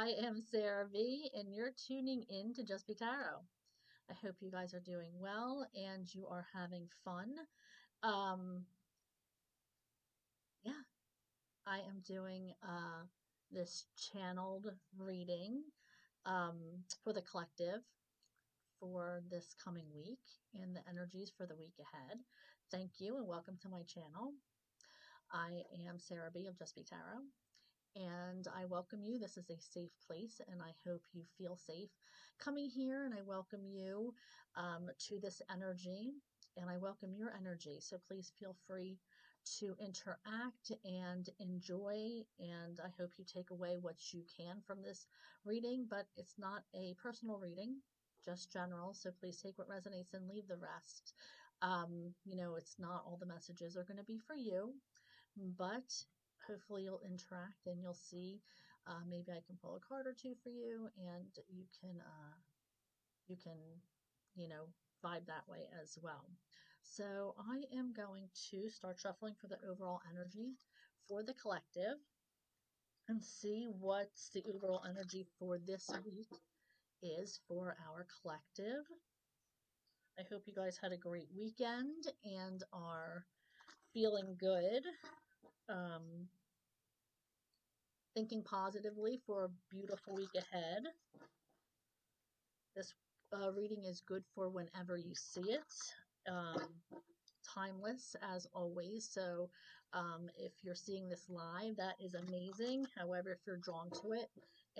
I am Sarah B, and you're tuning in to Just Be Tarot. I hope you guys are doing well and you are having fun. Um, yeah, I am doing this channeled reading for the collective for this coming week and the energies for the week ahead. Thank you and welcome to my channel. I am Sarah B of Just Be Tarot. And I welcome you. This is a safe place, and I hope you feel safe coming here. And I welcome you to this energy, and I welcome your energy. So please feel free to interact and enjoy. And I hope you take away what you can from this reading, but it's not a personal reading, just general. So please take what resonates and leave the rest. It's not all the messages are going to be for you, but hopefully you'll interact and you'll see. Maybe I can pull a card or two for you, and you can vibe that way as well. So I am going to start shuffling for the overall energy for the collective and see what's the overall energy for this week is for our collective. I hope you guys had a great weekend and are feeling good. Thinking positively for a beautiful week ahead. This reading is good for whenever you see it. Timeless as always. So if you're seeing this live, that is amazing. However, if you're drawn to it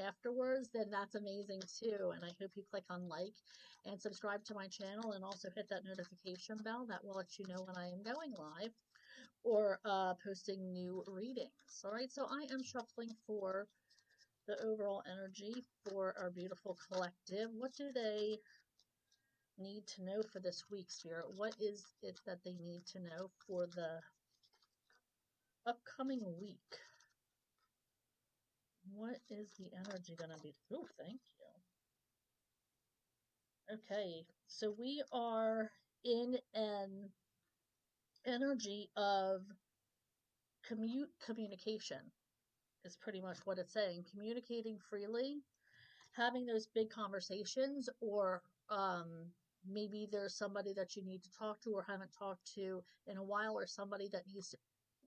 afterwards, then that's amazing too. And I hope you click on like and subscribe to my channel, and also hit that notification bell. That will let you know when I am going live or posting new readings. All right, so I am shuffling for the overall energy for our beautiful collective. What do they need to know for this week, Spirit? What is it that they need to know for the upcoming week? What is the energy going to be? Oh, thank you. Okay, so we are in an energy of communication is pretty much what it's saying. Communicating freely, having those big conversations, or maybe there's somebody that you need to talk to or haven't talked to in a while, or somebody that needs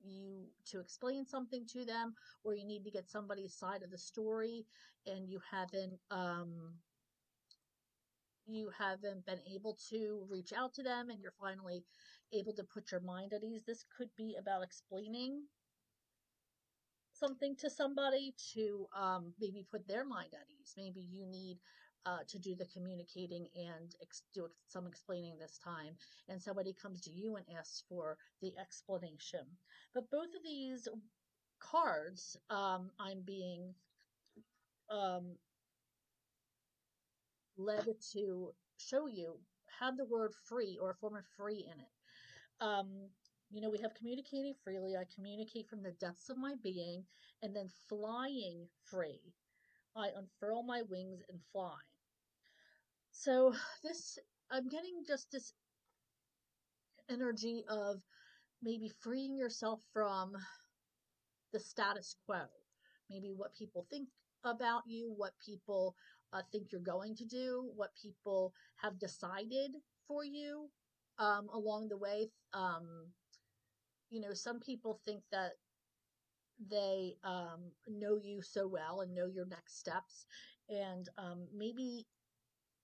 you to explain something to them, or you need to get somebody's side of the story and you haven't been able to reach out to them, and you're finally able to put your mind at ease. This could be about explaining something to somebody to maybe put their mind at ease. Maybe you need to do the communicating and do some explaining this time, and somebody comes to you and asks for the explanation. But both of these cards, I'm being led to show you, have the word free or a form of free in it. We have communicating freely. I communicate from the depths of my being, and then flying free. I unfurl my wings and fly. So I'm getting just this energy of maybe freeing yourself from the status quo. Maybe what people think about you, what people think you're going to do, what people have decided for you along the way. Some people think that they know you so well and know your next steps, and maybe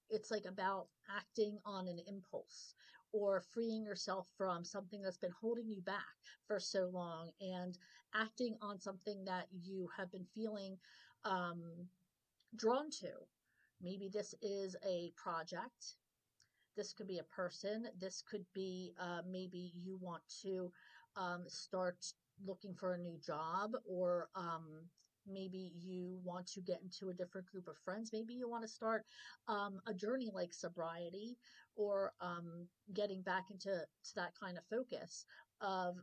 it's like about acting on an impulse or freeing yourself from something that's been holding you back for so long and acting on something that you have been feeling drawn to. Maybe this is a project. This could be a person. This could be maybe you want to start looking for a new job, or maybe you want to get into a different group of friends. Maybe you want to start a journey like sobriety, or getting back into that kind of focus of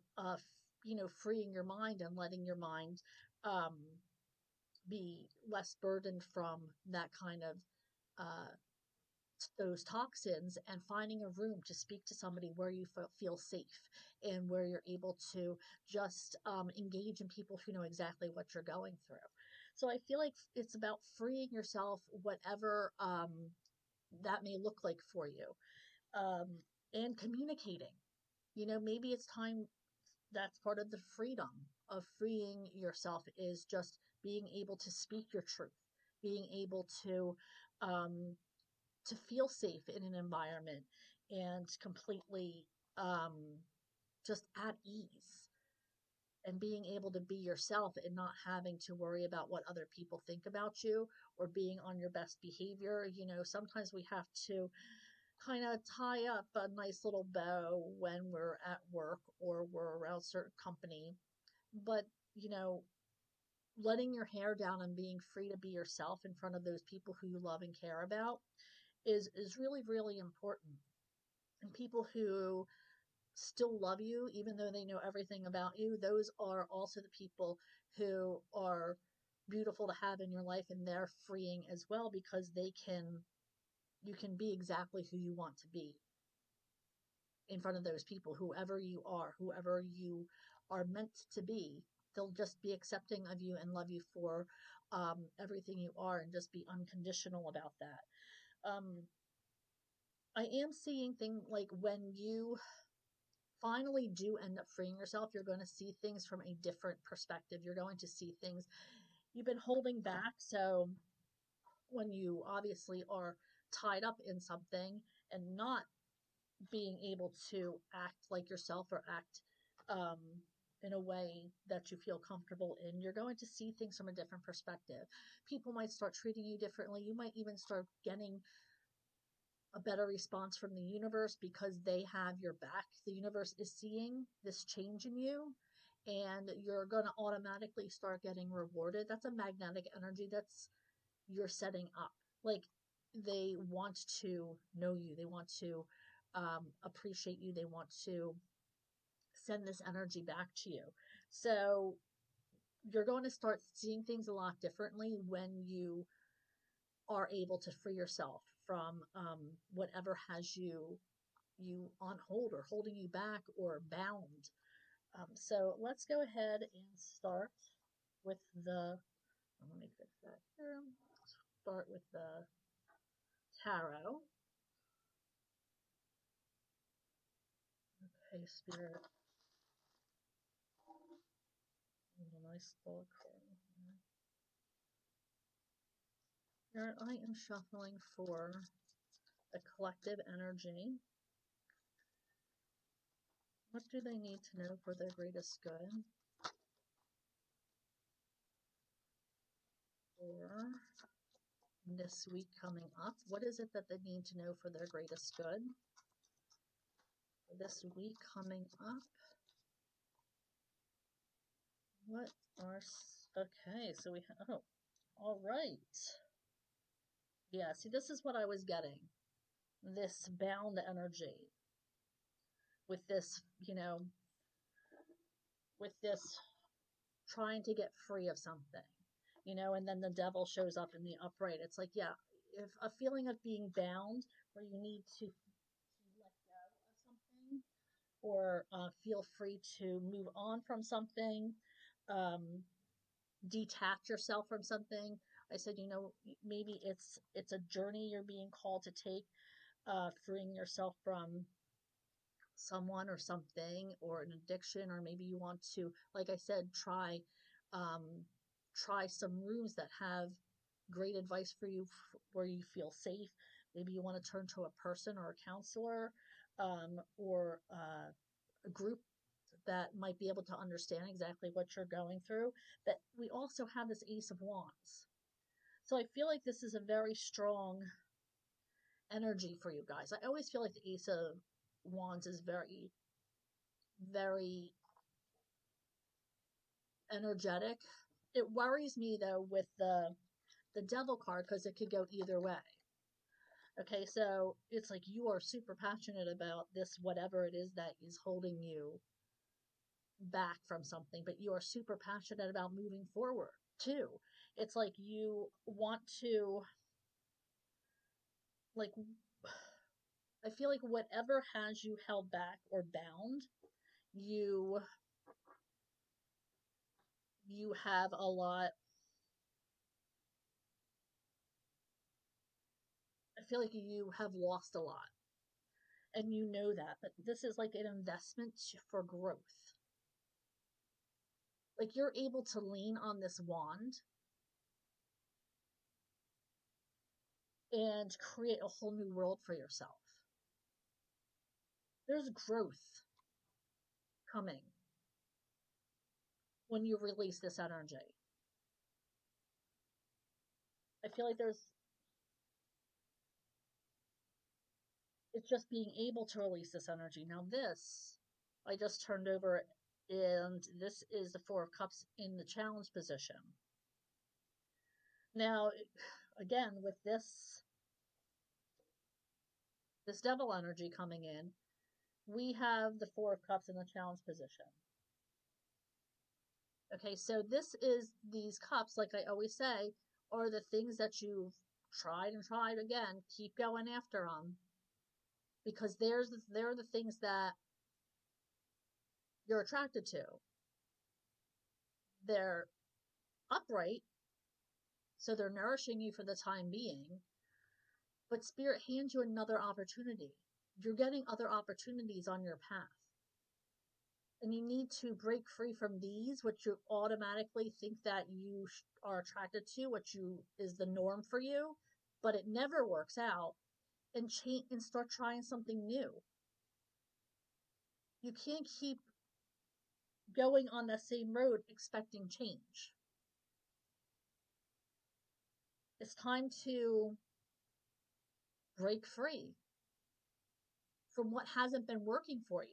freeing your mind and letting your mind be less burdened from that kind of those toxins, and finding a room to speak to somebody where you feel safe and where you're able to just engage in people who know exactly what you're going through. So I feel like it's about freeing yourself, whatever that may look like for you, um, and communicating. Maybe it's time. That's part of the freedom of freeing yourself, is just being able to speak your truth, being able um, to feel safe in an environment and completely um, just at ease, and being able to be yourself and not having to worry about what other people think about you, or being on your best behavior. Sometimes we have to kind of tie up a nice little bow when we're at work or we're around certain company. But, you know, letting your hair down and being free to be yourself in front of those people who you love and care about is really, really important. And people who still love you, even though they know everything about you, those are also the people who are beautiful to have in your life, and they're freeing as well, because you can be exactly who you want to be in front of those people, whoever you are meant to be. They'll just be accepting of you and love you for everything you are, and just be unconditional about that. I am seeing things like, when you finally do end up freeing yourself, you're going to see things from a different perspective. You're going to see things you've been holding back. So when you obviously are tied up in something and not being able to act like yourself, or act um, in a way that you feel comfortable in, you're going to see things from a different perspective. People might start treating you differently. You might even start getting a better response from the universe, because they have your back. The universe is seeing this change in you, and you're going to automatically start getting rewarded. That's a magnetic energy that's you're setting up. Like, they want to know you, they want to appreciate you, they want to send this energy back to you. So you're going to start seeing things a lot differently when you are able to free yourself from whatever has you on hold, or holding you back, or bound. So let's go ahead and start with let me fix that here. Start with the tarot. Okay, Spirit. A nice little card here. I am shuffling for the collective energy. What do they need to know for their greatest good? For this week coming up. What is it that they need to know for their greatest good? For this week coming up. What are... Okay, so we have... Oh, all right. Yeah, see, this is what I was getting. This bound energy. With this, with this trying to get free of something, and then the devil shows up in the upright. It's like, yeah, if a feeling of being bound, where you need to let go of something, or feel free to move on from something, um, detach yourself from something. I said, maybe it's a journey you're being called to take, freeing yourself from someone or something, or an addiction, or maybe you want to, like I said, um, try some rooms that have great advice for you, where you feel safe. Maybe you want to turn to a person or a counselor, or a group that might be able to understand exactly what you're going through. But we also have this Ace of Wands. So I feel like this is a very strong energy for you guys. I always feel like the Ace of Wands is very, very energetic. It worries me, though, with the Devil card, because it could go either way. Okay, so it's like you are super passionate about this, whatever it is that is holding you back from something, but you are super passionate about moving forward too. It's like you want to, like, I feel like whatever has you held back or bound, you you have a lot feel like you have lost a lot and you know that, but this is like an investment for growth. Like you're able to lean on this wand and create a whole new world for yourself. There's growth coming when you release this energy. I feel like it's just being able to release this energy. Now, this, I just turned over, and this is the Four of Cups in the challenge position. Now, again, with this devil energy coming in, we have the Four of Cups in the challenge position. Okay, so this is these cups, like I always say, are the things that you've tried and tried again. Keep going after them because they're the things that you're attracted to. They're upright, so they're nourishing you for the time being, but Spirit hands you another opportunity. You're getting other opportunities on your path. And you need to break free from these, which you automatically think that you are attracted to, which is the norm for you, but it never works out, and change and start trying something new. You can't keep going on the same road expecting change. It's time to break free from what hasn't been working for you.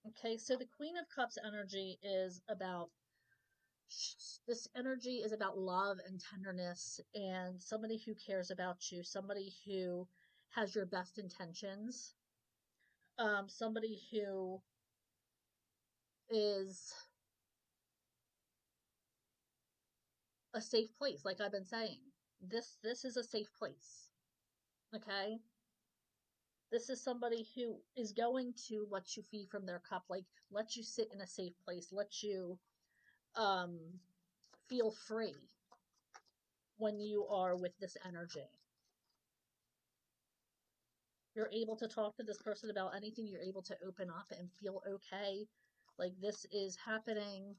Okay, so the Queen of Cups energy is about, this energy is about love and tenderness and somebody who cares about you, somebody who has your best intentions, somebody who is a safe place, like I've been saying. This is a safe place. Okay? This is somebody who is going to let you feed from their cup, like let you sit in a safe place, let you feel free when you are with this energy. You're able to talk to this person about anything. You're able to open up and feel okay. Like this is happening.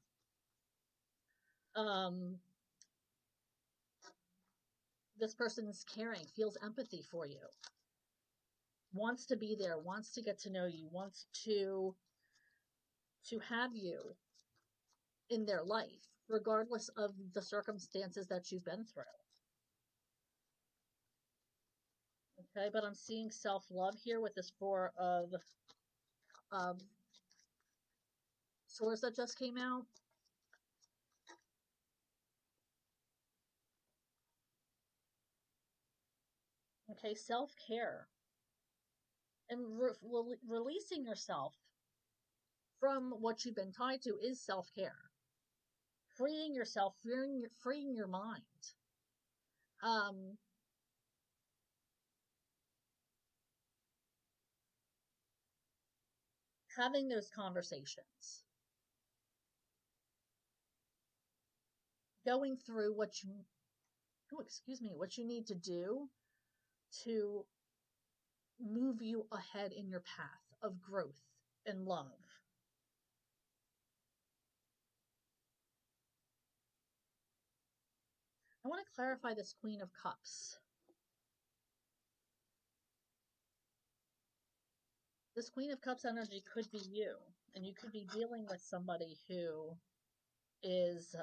This person is caring, feels empathy for you, wants to be there, wants to get to know you, wants to have you in their life, regardless of the circumstances that you've been through. Okay, but I'm seeing self-love here with this Four of Swords that just came out. Okay, self-care. And releasing yourself from what you've been tied to is self-care. Freeing yourself, freeing your mind. Having those conversations. Going through what you need to do to move you ahead in your path of growth and love. I want to clarify this Queen of Cups. This Queen of Cups energy could be you, and you could be dealing with somebody who is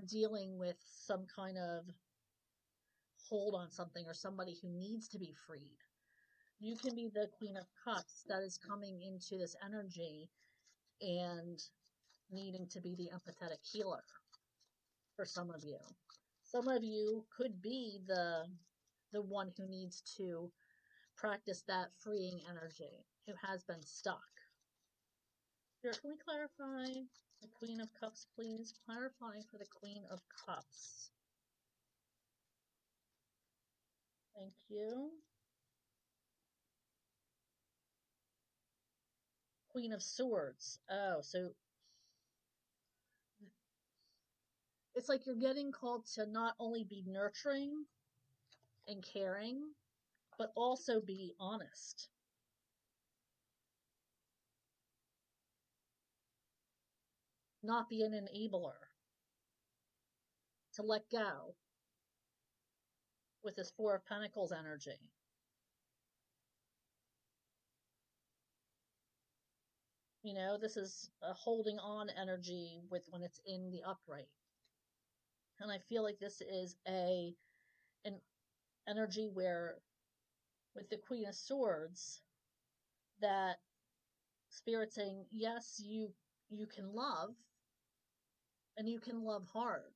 dealing with some kind of hold on something, or somebody who needs to be freed. You can be the Queen of Cups that is coming into this energy and needing to be the empathetic healer for some of you. Some of you could be the one who needs to practice that freeing energy, who has been stuck. Here, can we clarify the Queen of Cups, please? Clarifying for the Queen of Cups. Thank you. Queen of Swords. Oh, so it's like you're getting called to not only be nurturing and caring, but also be honest. Not be an enabler. To let go with this Four of Pentacles energy. You know, this is a holding on energy with when it's in the upright. And I feel like this is an energy where with the Queen of Swords that Spirit's saying, yes, you can love and you can love hard.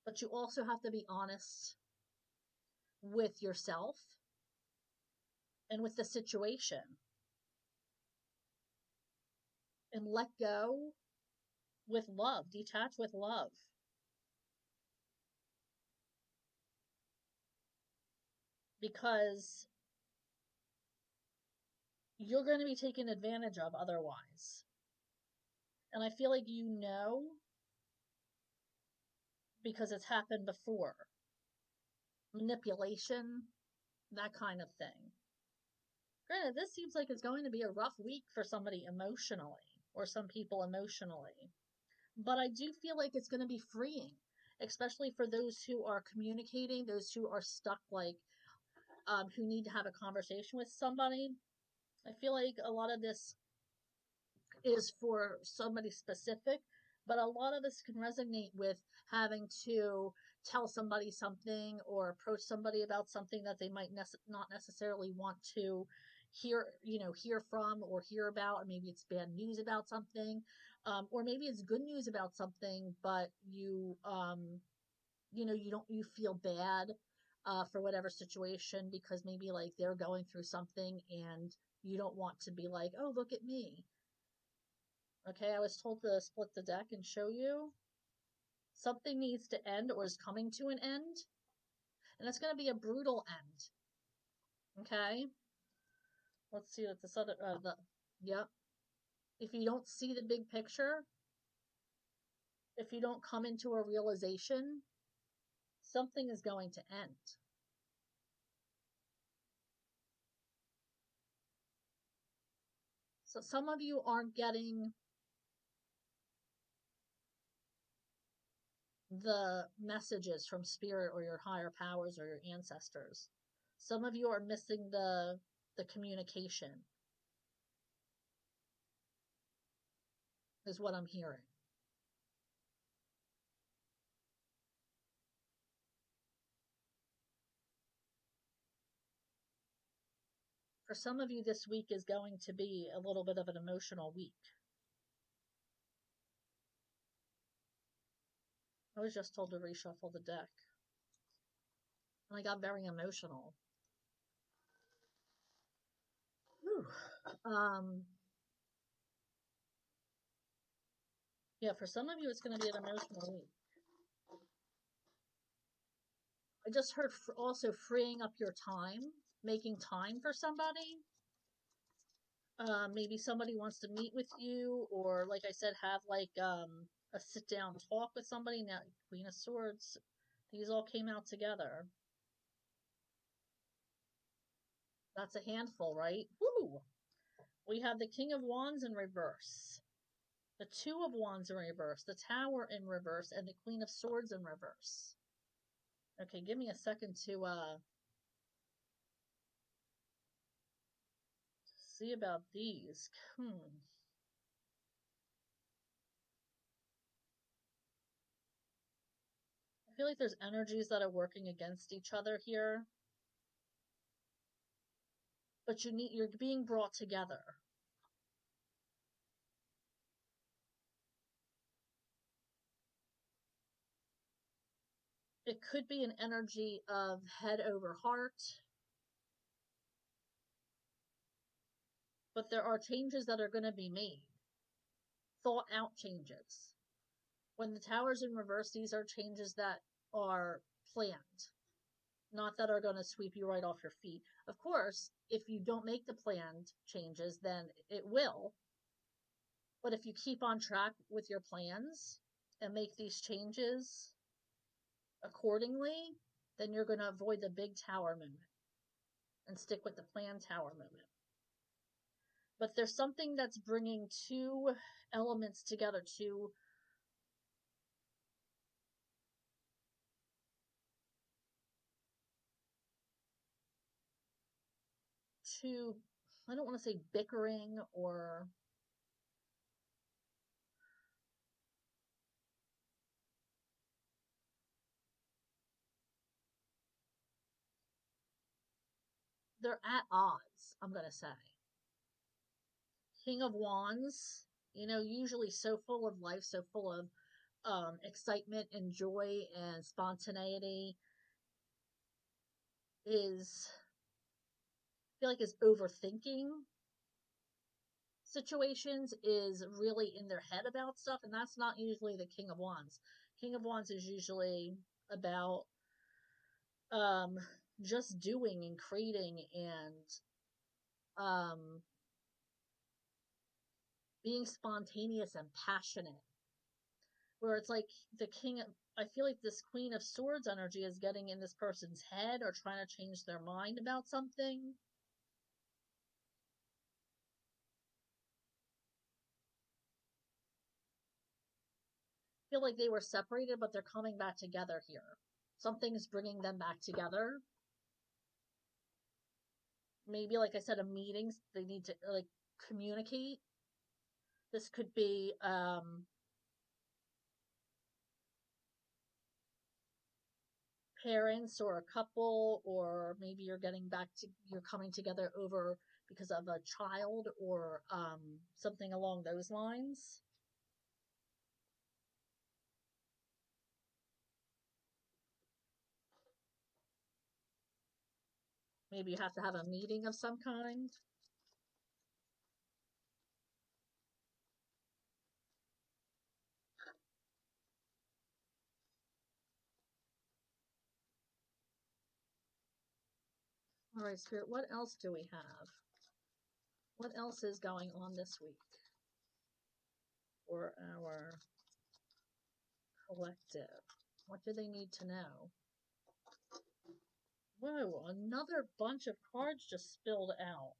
But you also have to be honest with yourself and with the situation and let go with love, detach with love. Because you're going to be taken advantage of otherwise. And I feel like you know because it's happened before. Manipulation, that kind of thing. Granted, this seems like it's going to be a rough week for somebody emotionally, or some people emotionally. But I do feel like it's going to be freeing, especially for those who are communicating, those who are stuck, like, who need to have a conversation with somebody. I feel like a lot of this is for somebody specific, but a lot of us can resonate with having to tell somebody something or approach somebody about something that they might not necessarily want to hear from or hear about, or maybe it's bad news about something, or maybe it's good news about something, but you feel bad for whatever situation because maybe like they're going through something and you don't want to be like, oh, look at me. Okay, I was told to split the deck and show you. Something needs to end or is coming to an end. And it's going to be a brutal end. Okay? Let's see what this other, yep. If you don't see the big picture, if you don't come into a realization, something is going to end. So some of you aren't getting the messages from spirit or your higher powers or your ancestors. Some of you are missing the communication, is what I'm hearing. For some of you, this week is going to be a little bit of an emotional week. I was just told to reshuffle the deck. And I got very emotional. Whew. Yeah, for some of you, it's going to be an emotional week. I just heard also freeing up your time, making time for somebody. Maybe somebody wants to meet with you, or like I said, have like a sit down talk with somebody. Now, Queen of Swords, these all came out together. That's a handful, right? Woo! We have the King of Wands in reverse, the Two of Wands in reverse, the Tower in reverse, and the Queen of Swords in reverse. Okay, give me a second to see about these. I feel like there's energies that are working against each other here. But you're being brought together. It could be an energy of head over heart. But there are changes that are going to be made. Thought out changes. When the Tower's in reverse, these are changes that are planned. Not that are going to sweep you right off your feet. Of course, if you don't make the planned changes, then it will. But if you keep on track with your plans and make these changes accordingly, then you're going to avoid the big tower movement and stick with the planned tower movement. But there's something that's bringing two elements together, two, I don't want to say bickering, or they're at odds, I'm going to say. King of Wands, usually so full of life, so full of excitement and joy and spontaneity, I feel like is overthinking situations, is really in their head about stuff, and that's not usually the King of Wands. King of Wands is usually about um just doing and creating and um being spontaneous and passionate. Where it's like I feel like this Queen of Swords energy is getting in this person's head or trying to change their mind about something. I feel like they were separated, but they're coming back together here. Something's bringing them back together. Maybe, like I said, a meeting. They need to like communicate. This could be parents or a couple, or maybe you're coming together over because of a child, or something along those lines. Maybe you have to have a meeting of some kind. All right, Spirit, what else do we have? What else is going on this week for our collective? What do they need to know? Whoa, another bunch of cards just spilled out.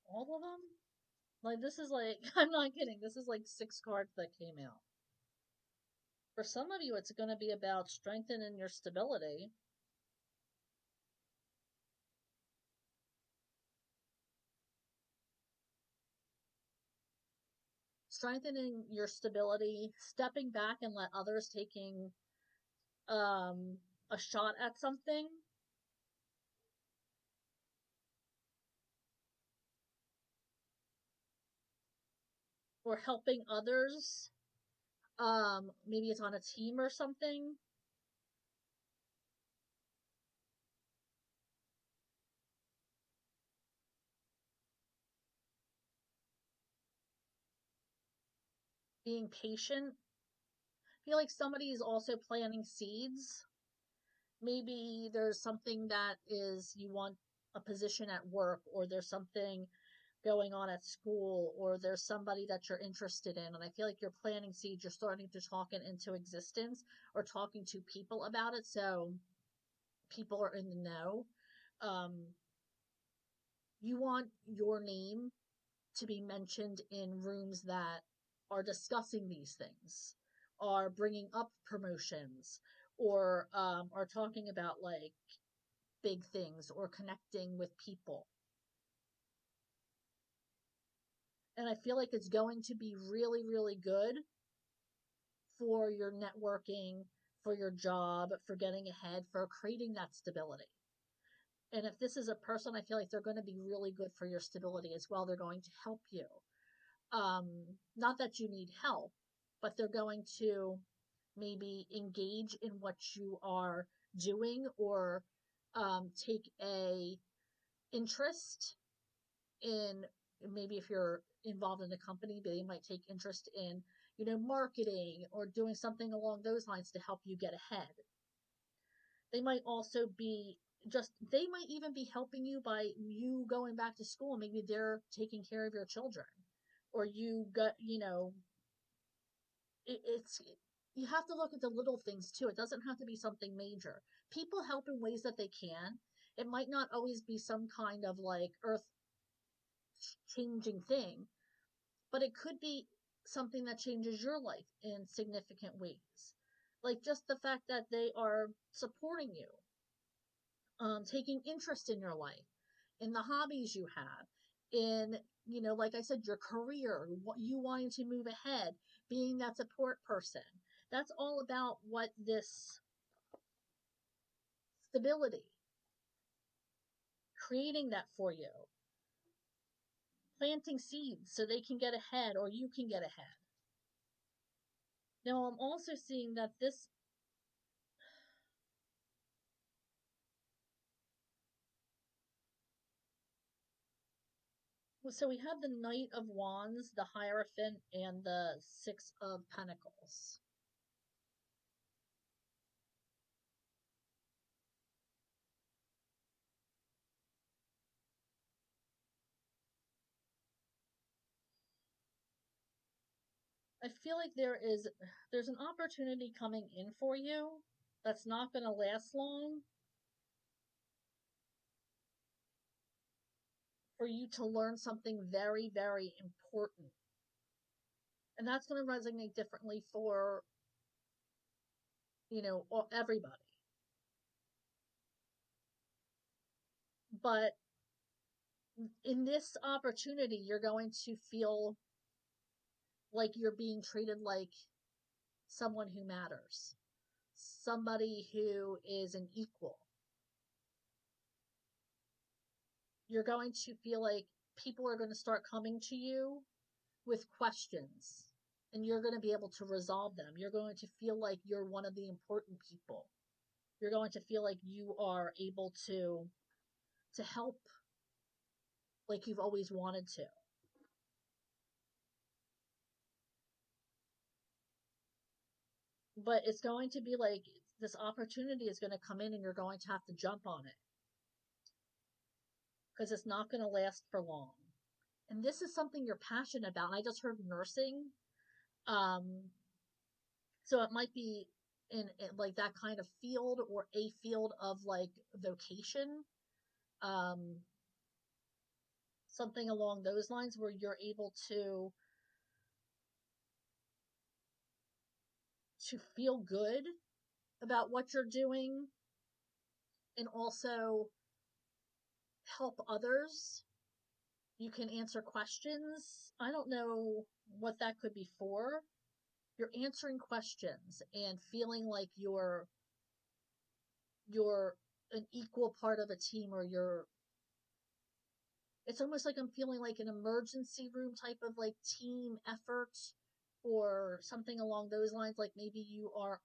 All of them? Like, this is like, I'm not kidding, this is like 6 cards that came out. For some of you, it's going to be about strengthening your stability. Strengthening your stability, stepping back and let others taking a shot at something, or helping others. Maybe it's on a team or something. Being patient. I feel like somebody is also planting seeds. Maybe there's something that is, you want a position at work, or there's something going on at school, or there's somebody that you're interested in, and I feel like you're planting seeds, you're starting to talk it into existence, or talking to people about it, so people are in the know. um, you want your name to be mentioned in rooms that are discussing these things, are bringing up promotions, or are talking about like big things, or connecting with people. And I feel like it's going to be really, really good for your networking, for your job, for getting ahead, for creating that stability. And if this is a person, I feel like they're going to be really good for your stability as well. They're going to help you. Not that you need help, but they're going to maybe engage in what you are doing, or take a interest in, maybe if you're involved in a company, they might take interest in, marketing, or doing something along those lines to help you get ahead. They might also be they might even be helping you by you going back to school. Maybe they're taking care of your children, or you got, it's, you have to look at the little things too. It doesn't have to be something major. People help in ways that they can. It might not always be some kind of like earth changing thing, but it could be something that changes your life in significant ways. Like just the fact that they are supporting you, taking interest in your life, in the hobbies you have, in, like I said, your career, you wanting to move ahead, being that support person. That's all about what this stability, creating that for you, planting seeds so they can get ahead or you can get ahead. Now, I'm also seeing that this, so we have the Knight of Wands, the Hierophant, and the Six of Pentacles. I feel like there's an opportunity coming in for you that's not going to last long, for you to learn something very, very important. And that's going to resonate differently for, everybody. But in this opportunity, you're going to feel like you're being treated like someone who matters, somebody who is an equal. You're going to feel like people are going to start coming to you with questions, and you're going to be able to resolve them. You're going to feel like you're one of the important people. You're going to feel like you are able to help like you've always wanted to. But it's going to be like this opportunity is going to come in and you're going to have to jump on it, because it's not going to last for long. And this is something you're passionate about. And I just heard nursing. Um, so it might be in like that kind of field, or a field of like vocation. Um, Something along those lines where you're able to feel good about what you're doing, and also help others. You can answer questions. I don't know what that could be for. You're answering questions and feeling like you're an equal part of a team, or it's almost like I'm feeling like an emergency room type of like team effort, or something along those lines. Like maybe you are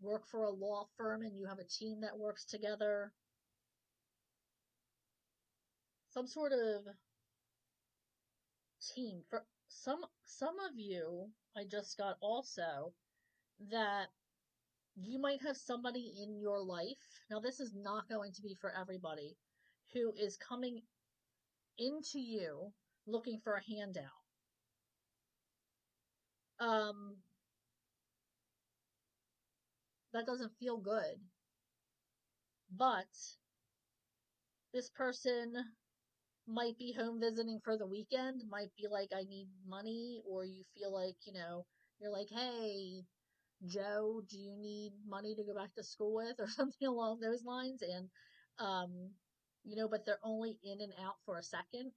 work for a law firm and you have a team that works together. Some sort of team. For some of you, I just got also that you might have somebody in your life. Now, this is not going to be for everybody, who is coming into you looking for a handout. Um, that doesn't feel good. But this person might be home visiting for the weekend, might be like, I need money, or you feel like, you're like, hey, Joe, do you need money to go back to school with, or something along those lines? And, um, but they're only in and out for a second.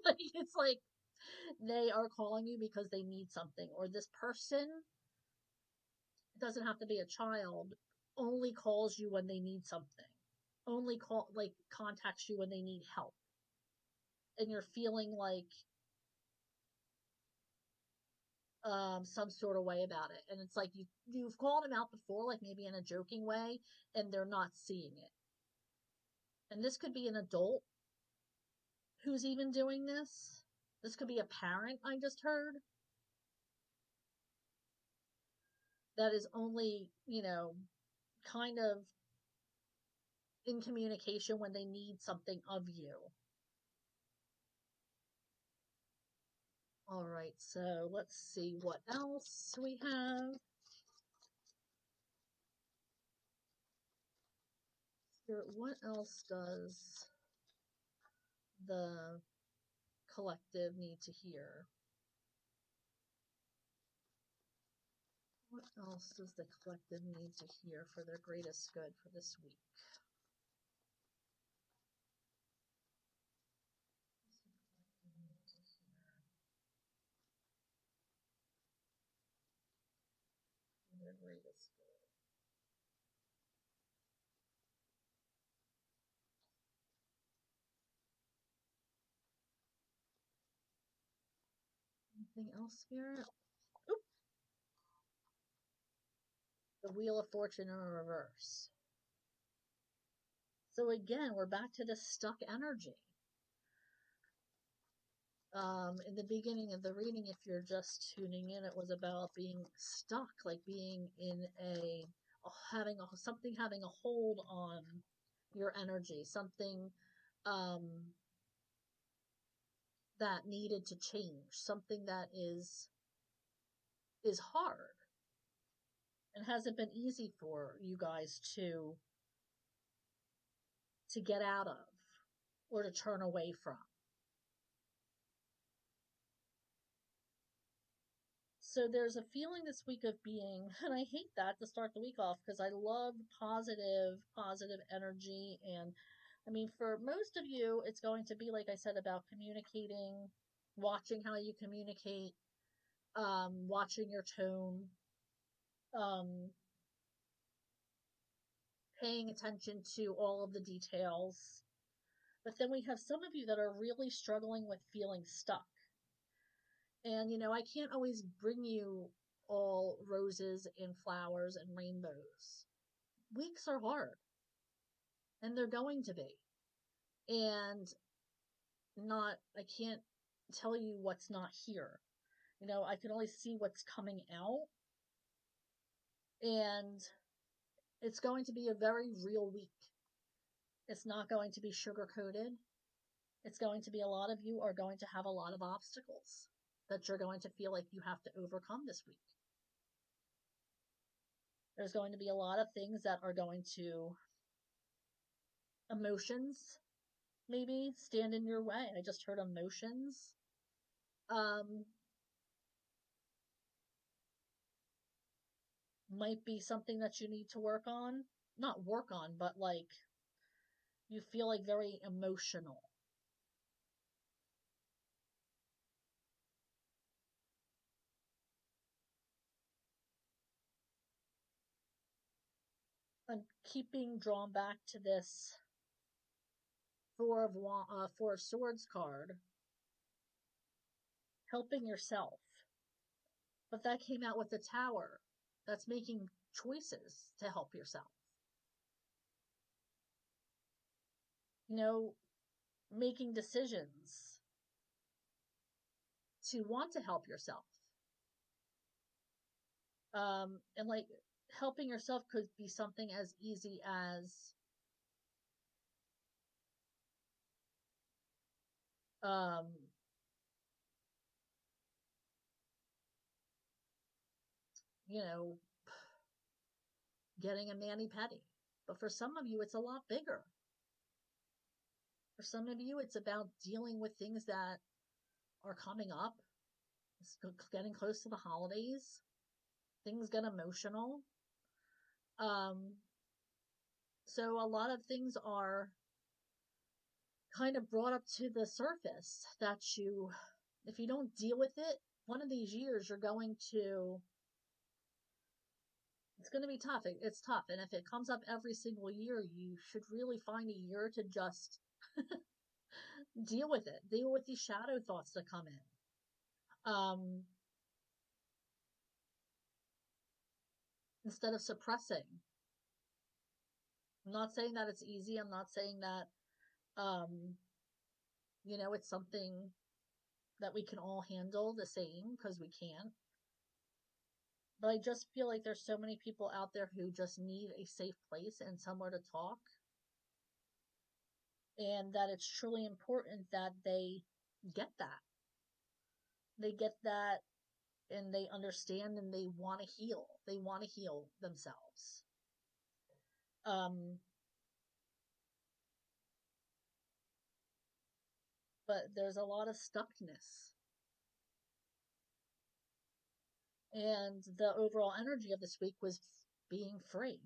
Like, it's like they are calling you because they need something, or this person, it doesn't have to be a child, only calls you when they need something, only contacts you when they need help. And you're feeling like some sort of way about it. And it's like you've called them out before, like maybe in a joking way, and they're not seeing it. And this could be an adult who's even doing this. This could be a parent, I just heard, that is only, kind of in communication when they need something of you. All right, so let's see what else we have. Spirit, what else does the collective need to hear? What else does the collective need to hear for their greatest good for this week? Their greatest good. Anything else, Spirit? Oop. The Wheel of Fortune in reverse. So again, we're back to the stuck energy. In the beginning of the reading, if you're just tuning in, it was about being stuck, like being in something having a hold on your energy, something that needed to change, something that is hard and hasn't been easy for you guys to get out of or to turn away from. So there's a feeling this week of being, and I hate that to start the week off because I love positive energy. And I mean, for most of you, it's going to be, like I said, about communicating, watching how you communicate, watching your tone, um, paying attention to all of the details. But then we have some of you that are really struggling with feeling stuck. And, I can't always bring you all roses and flowers and rainbows. Weeks are hard, and they're going to be. And I can't tell you what's not here. I can only see what's coming out. And it's going to be a very real week. It's not going to be sugar coated. It's going to be a lot of you are going to have a lot of obstacles that you're going to feel like you have to overcome this week. There's going to be a lot of things that are going to, emotions maybe stand in your way. I just heard emotions. Might be something that you need to work on. Not work on, but like you feel like very emotional. I'm keeping drawn back to this Four of Swords card, helping yourself. But that came out with the Tower. That's making choices to help yourself. Making decisions to want to help yourself. And like helping yourself could be something as easy as um, you know, getting a mani-pedi. But for some of you, it's a lot bigger. For some of you, it's about dealing with things that are coming up. It's getting close to the holidays. Things get emotional. Um, so a lot of things are kind of brought up to the surface that if you don't deal with it, one of these years it's going to be tough. It's tough. And if it comes up every single year, you should really find a year to just deal with it. Deal with these shadow thoughts that come in. Instead of suppressing. I'm not saying that it's easy. I'm not saying that, it's something that we can all handle the same, because we can't. But I just feel like there's so many people out there who just need a safe place and somewhere to talk. and that it's truly important that they get that. They get that and they understand and they want to heal. They want to heal themselves. Um, but there's a lot of stuckness. And the overall energy of this week was being free,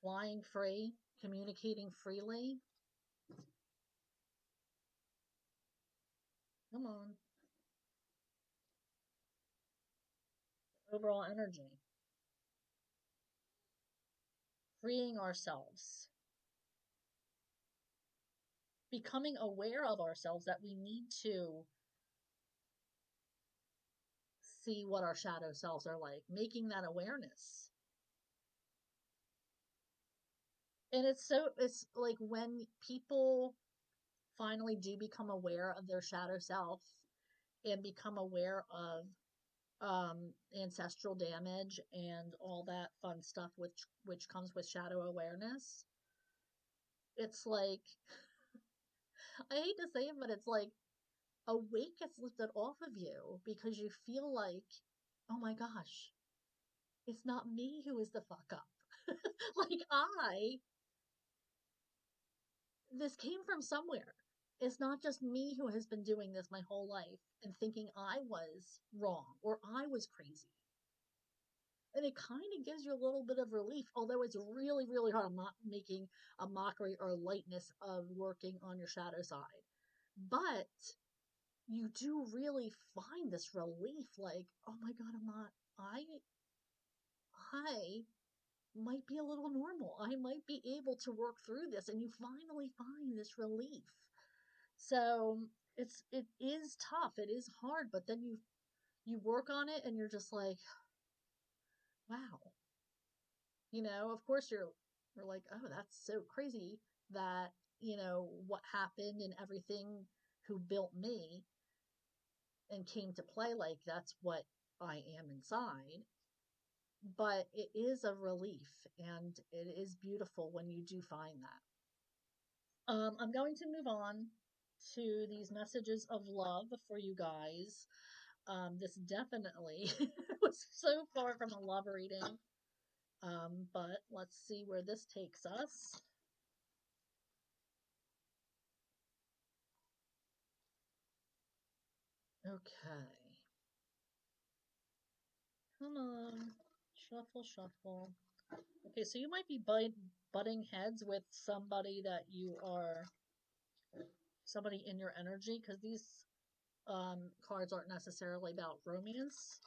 flying free, communicating freely. Come on. Overall energy. Freeing ourselves. Becoming aware of ourselves that we need to see what our shadow selves are like, making that awareness. And it's like when people finally do become aware of their shadow self and become aware of ancestral damage and all that fun stuff which comes with shadow awareness. It's like, I hate to say it, but it's like a weight gets lifted off of you because you feel like, oh my gosh, it's not me who is the fuck up. Like, this came from somewhere. It's not just me who has been doing this my whole life and thinking I was wrong or I was crazy. And it kind of gives you a little bit of relief, although it's really, really hard. I'm not making a mockery or lightness of working on your shadow side. But you do really find this relief like, oh my God, I might be a little normal. I might be able to work through this. And you finally find this relief. So it is tough. It is hard, but then you work on it and you're just like, wow. Of course you're like, oh, that's so crazy that, what happened and everything who built me and came to play like that's what I am inside. But it is a relief and it is beautiful when you do find that. I'm going to move on to these messages of love for you guys. This definitely was so far from a love reading. But let's see where this takes us. Okay. Come on. Shuffle, shuffle. Okay, so you might be butting heads with somebody in your energy, because these cards aren't necessarily about romance.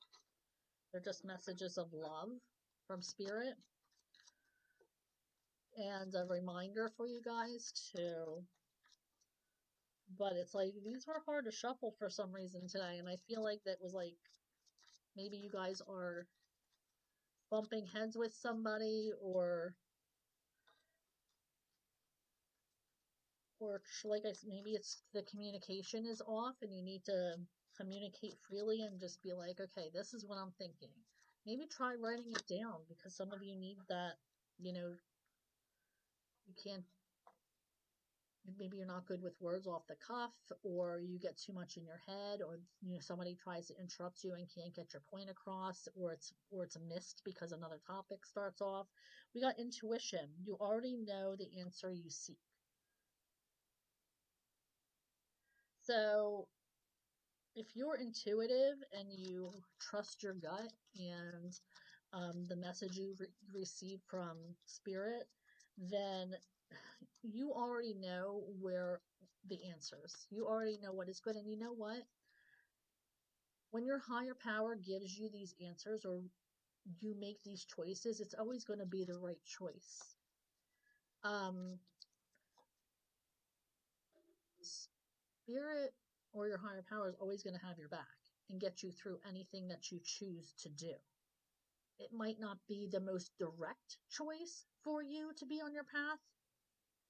They're just messages of love from spirit. And a reminder for you guys too. But it's like, these were hard to shuffle for some reason today, and I feel like that was like, maybe you guys are bumping heads with somebody, or like I said, maybe it's the communication is off and you need to communicate freely and just be like, okay, this is what I'm thinking. Maybe try writing it down, because some of you need that, you can't, maybe you're not good with words off the cuff, or you get too much in your head, or somebody tries to interrupt you and can't get your point across, or it's missed because another topic starts off. We got intuition. You already know the answer you seek. So if you're intuitive and you trust your gut and the message you receive from spirit, then you already know where the answers. You already know what is good. And you know what? When your higher power gives you these answers, or you make these choices, it's always going to be the right choice. Spirit or your higher power is always going to have your back and get you through anything that you choose to do. It might not be the most direct choice for you to be on your path,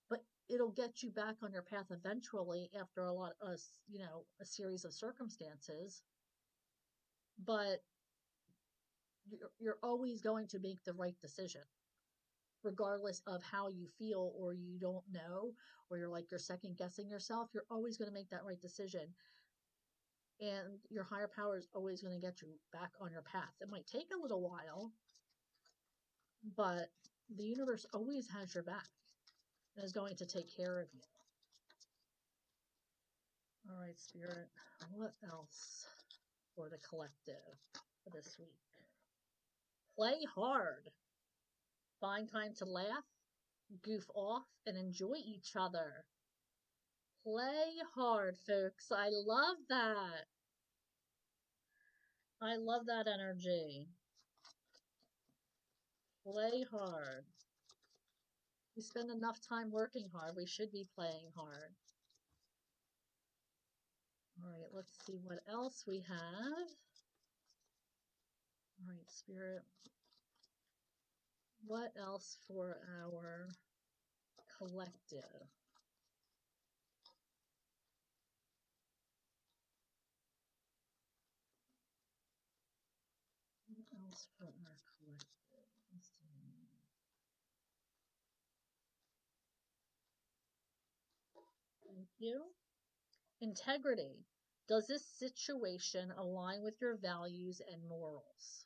but it'll get you back on your path eventually after a series of circumstances. But you're always going to make the right decision. regardless of how you feel or you don't know, or you're second guessing yourself, you're always going to make that right decision. And your higher power is always going to get you back on your path. It might take a little while, but the universe always has your back and is going to take care of you. All right, Spirit, what else for the collective for this week? Play hard. Find time to laugh, goof off, and enjoy each other. Play hard, folks. I love that. I love that energy. Play hard. We spend enough time working hard. We should be playing hard. All right, let's see what else we have. All right, Spirit. What else for our collective? What else for our collective? Let's see. Thank you. Integrity. Does this situation align with your values and morals?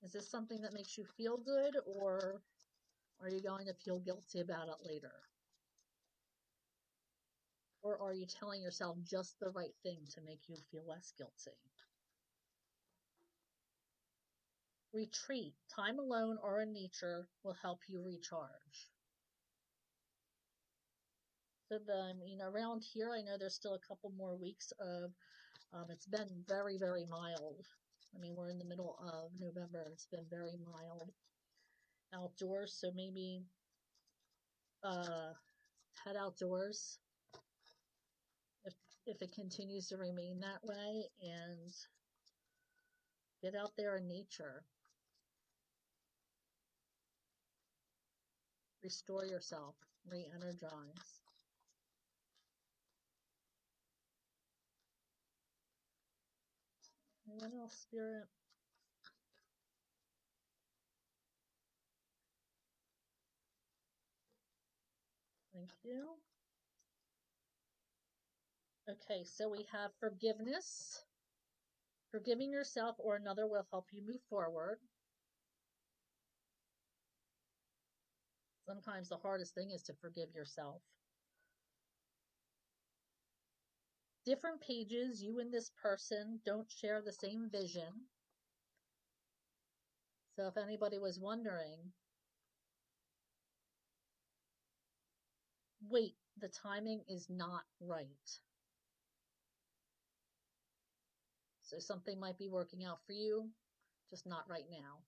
Is this something that makes you feel good, or are you going to feel guilty about it later? Or are you telling yourself just the right thing to make you feel less guilty? Retreat. Time alone or in nature will help you recharge. So around here, I know there's still a couple more weeks of, it's been very, very mild. I mean, we're in the middle of November. It's been very mild outdoors. So maybe head outdoors if it continues to remain that way, and get out there in nature. Restore yourself. Re-energize. What else, Spirit? Thank you. Okay, so we have forgiveness. Forgiving yourself or another will help you move forward. Sometimes the hardest thing is to forgive yourself. Different pages, you and this person don't share the same vision. So if anybody was wondering, wait, the timing is not right. So something might be working out for you, just not right now.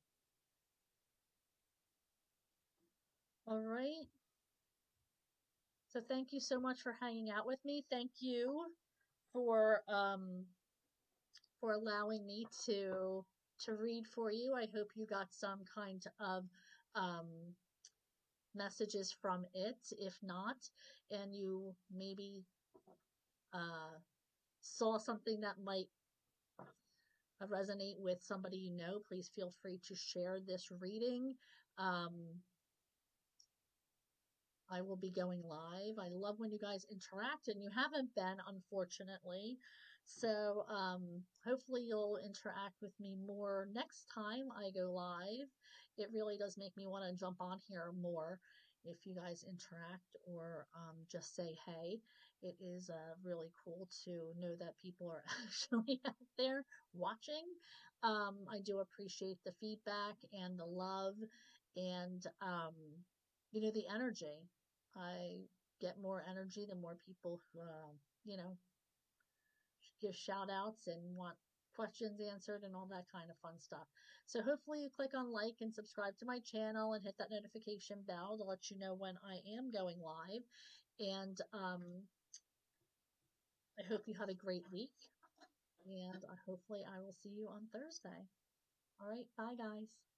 All right. So thank you so much for hanging out with me. Thank you for allowing me to read for you. I hope you got some kind of messages from it. If not, and you maybe saw something that might resonate with somebody you know, please feel free to share this reading. I will be going live. I love when you guys interact, and you haven't been, unfortunately. So hopefully you'll interact with me more next time I go live. It really does make me want to jump on here more if you guys interact or just say hey. It is really cool to know that people are actually out there watching. I do appreciate the feedback and the love and the energy. I get more energy the more people who, give shout outs and want questions answered and all that kind of fun stuff. So hopefully you click on like and subscribe to my channel and hit that notification bell to let you know when I am going live. And I hope you have a great week. And hopefully I will see you on Thursday. All right. Bye, guys.